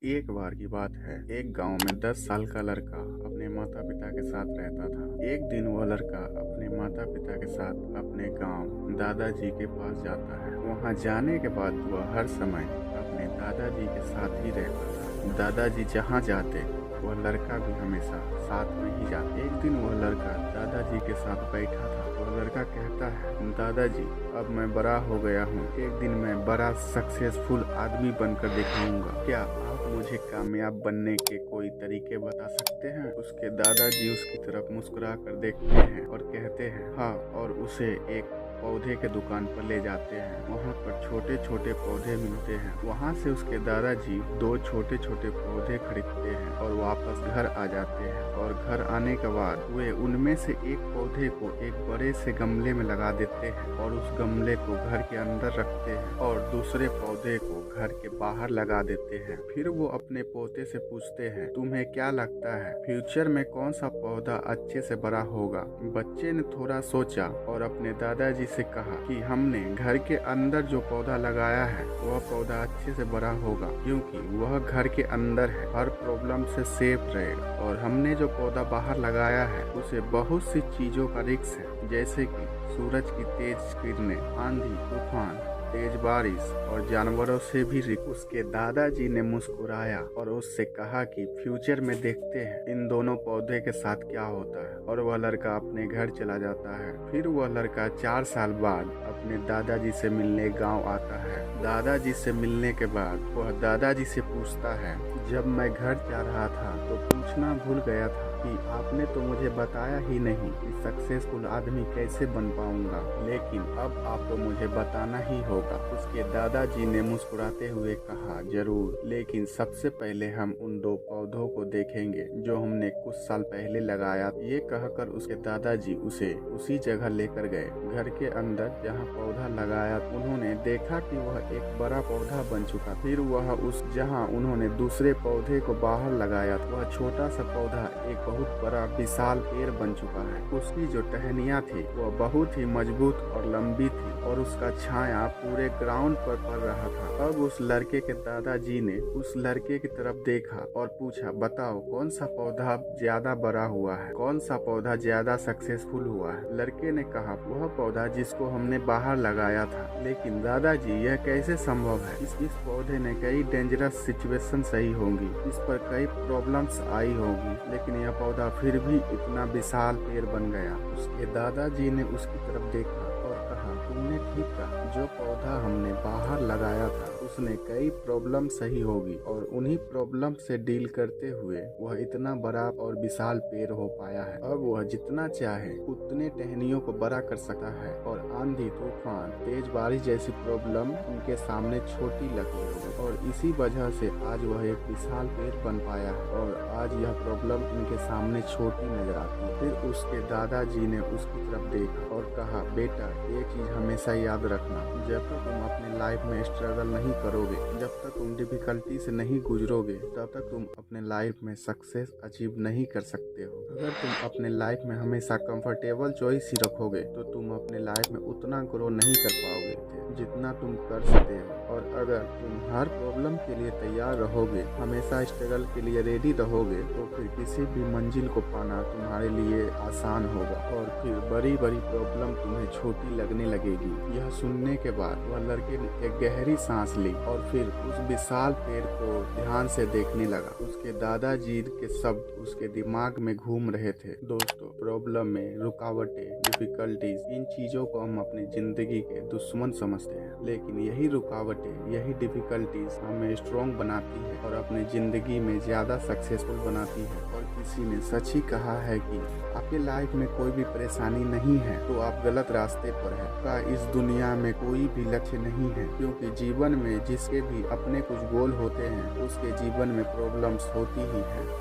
एक बार की बात है, एक गांव में 10 साल का लड़का अपने माता पिता के साथ रहता था। एक दिन वह लड़का अपने माता पिता के साथ अपने गांव दादाजी के पास जाता है। वहां जाने के बाद वह हर समय अपने दादाजी के साथ ही रहता था। दादाजी जहां जाते वह लड़का भी हमेशा साथ में ही जाता। एक दिन वह लड़का दादाजी के साथ बैठा था। वह लड़का कहता है, दादाजी अब मैं बड़ा हो गया हूँ, एक दिन मैं बड़ा सक्सेसफुल आदमी बनकर दिखाऊंगा। क्या आप मुझे कामयाब बनने के कोई तरीके बता सकते हैं? उसके दादाजी उसकी तरफ मुस्कुरा कर देखते हैं और कहते हैं हाँ, और उसे एक पौधे के दुकान पर ले जाते हैं। वहाँ पर छोटे छोटे पौधे मिलते हैं। वहाँ से उसके दादाजी 2 छोटे छोटे पौधे खरीदते हैं और वापस घर आ जाते हैं। और घर आने के बाद वे उनमें से एक पौधे को एक बड़े से गमले में लगा देते हैं और उस गमले को घर के अंदर रखते हैं और दूसरे पौधे को घर के बाहर लगा देते हैं। फिर वो अपने पोते से पूछते हैं, तुम्हें क्या लगता है फ्यूचर में कौन सा पौधा अच्छे से बड़ा होगा? बच्चे ने थोड़ा सोचा और अपने दादाजी से कहा कि हमने घर के अंदर जो पौधा लगाया है वह पौधा अच्छे से बड़ा होगा, क्योंकि वह घर के अंदर है, हर प्रॉब्लम से सेफ रहेगा। और हमने जो पौधा बाहर लगाया है उसे बहुत सी चीजों का रिस्क है, जैसे कि सूरज की तेज किरणें, आंधी तूफान, तेज बारिश और जानवरों से भी रिस्क। उसके दादाजी ने मुस्कुराया और उससे कहा कि फ्यूचर में देखते हैं इन दोनों पौधे के साथ क्या होता है। और वह लड़का अपने घर चला जाता है। फिर वह लड़का 4 साल बाद अपने दादाजी से मिलने गांव आता है। दादाजी से मिलने के बाद वह दादाजी से पूछता है, जब मैं घर जा रहा था तो पूछना भूल गया था कि आपने तो मुझे बताया ही नहीं कि सक्सेसफुल आदमी कैसे बन पाऊंगा, लेकिन अब आपको मुझे बताना ही होगा। उसके दादाजी ने मुस्कुराते हुए कहा, जरूर, लेकिन सबसे पहले हम उन 2 पौधों को देखेंगे जो हमने कुछ साल पहले लगाया। ये कहकर उसके दादाजी उसे उसी जगह लेकर गए। घर के अंदर जहाँ पौधा लगाया उन्होंने देखा कि वह एक बड़ा पौधा बन चुका। फिर वह उस जहाँ उन्होंने दूसरे पौधे को बाहर लगाया वह छोटा सा पौधा एक बहुत बड़ा विशाल पेड़ बन चुका है। उसकी जो टहनियाँ थी वह बहुत ही मजबूत और लंबी थी और उसका छाया पूरे ग्राउंड पर पड़ रहा था। अब उस लड़के के दादाजी ने उस लड़के की तरफ देखा और पूछा, बताओ कौन सा पौधा ज्यादा बड़ा हुआ है, कौन सा पौधा ज्यादा सक्सेसफुल हुआ है? लड़के ने कहा, वह पौधा जिसको हमने बाहर लगाया था। लेकिन दादाजी यह कैसे संभव है? इस पौधे ने कई डेंजरस सिचुएशन सही होंगी, इस पर कई प्रॉब्लम्स आई होगी, लेकिन यह पौधा फिर भी इतना विशाल पेड़ बन गया। उसके दादाजी ने उसकी तरफ देखा और कहा, तुमने ठीक कहा, जो पौधा हमने बाहर लगाया था उसने कई प्रॉब्लम सही होगी और उन्हीं प्रॉब्लम से डील करते हुए वह इतना बड़ा और विशाल पेड़ हो पाया है। अब वह जितना चाहे उतने टहनियों को बड़ा कर सकता है और आंधी तूफान, तेज बारिश जैसी प्रॉब्लम उनके सामने छोटी लगती है और इसी वजह से आज वह एक विशाल पेड़ बन पाया है और आज यह प्रॉब्लम इनके सामने छोटी नजर आती है। फिर उसके दादाजी ने उसकी तरफ देखा और कहा, बेटा एक चीज हमेशा याद रखना, जब तक तुम अपने लाइफ में स्ट्रगल नहीं करोगे, जब तक तुम डिफिकल्टी से नहीं गुजरोगे, तब तक तुम अपने लाइफ में सक्सेस अचीव नहीं कर सकते हो। अगर तुम अपने लाइफ में हमेशा कंफर्टेबल चॉइस ही रखोगे तो तुम अपने लाइफ में उतना ग्रो नहीं कर पाओगे जितना तुम कर सकते हो। और अगर तुम हर प्रॉब्लम के लिए तैयार रहोगे, हमेशा स्ट्रगल के लिए रेडी रहोगे, तो फिर किसी भी मंजिल को पाना तुम्हारे लिए आसान होगा और फिर बड़ी बड़ी प्रॉब्लम तुम्हें छोटी लगने लगेगी। यह सुनने के बाद वह लड़के ने एक गहरी सांस ली और फिर उस विशाल पेड़ को ध्यान से देखने लगा। उसके दादाजी के शब्द उसके दिमाग में घूम रहे थे। दोस्तों, प्रॉब्लम में रुकावटें, डिफिकल्टीज, इन चीजों को हम अपनी जिंदगी के दुश्मन समझते हैं, लेकिन यही रुकावटें, यही डिफिकल्टीज हमें स्ट्रॉन्ग बनाती है और अपनी जिंदगी में ज्यादा सक्सेसफुल बनाती है। और किसी ने सच ही कहा है कि आपके लाइफ में कोई भी परेशानी नहीं है तो आप गलत रास्ते पर हैं। का इस दुनिया में कोई भी लक्ष्य नहीं है, क्योंकि जीवन में जिसके भी अपने कुछ गोल होते हैं उसके जीवन में प्रॉब्लम्स होती ही हैं।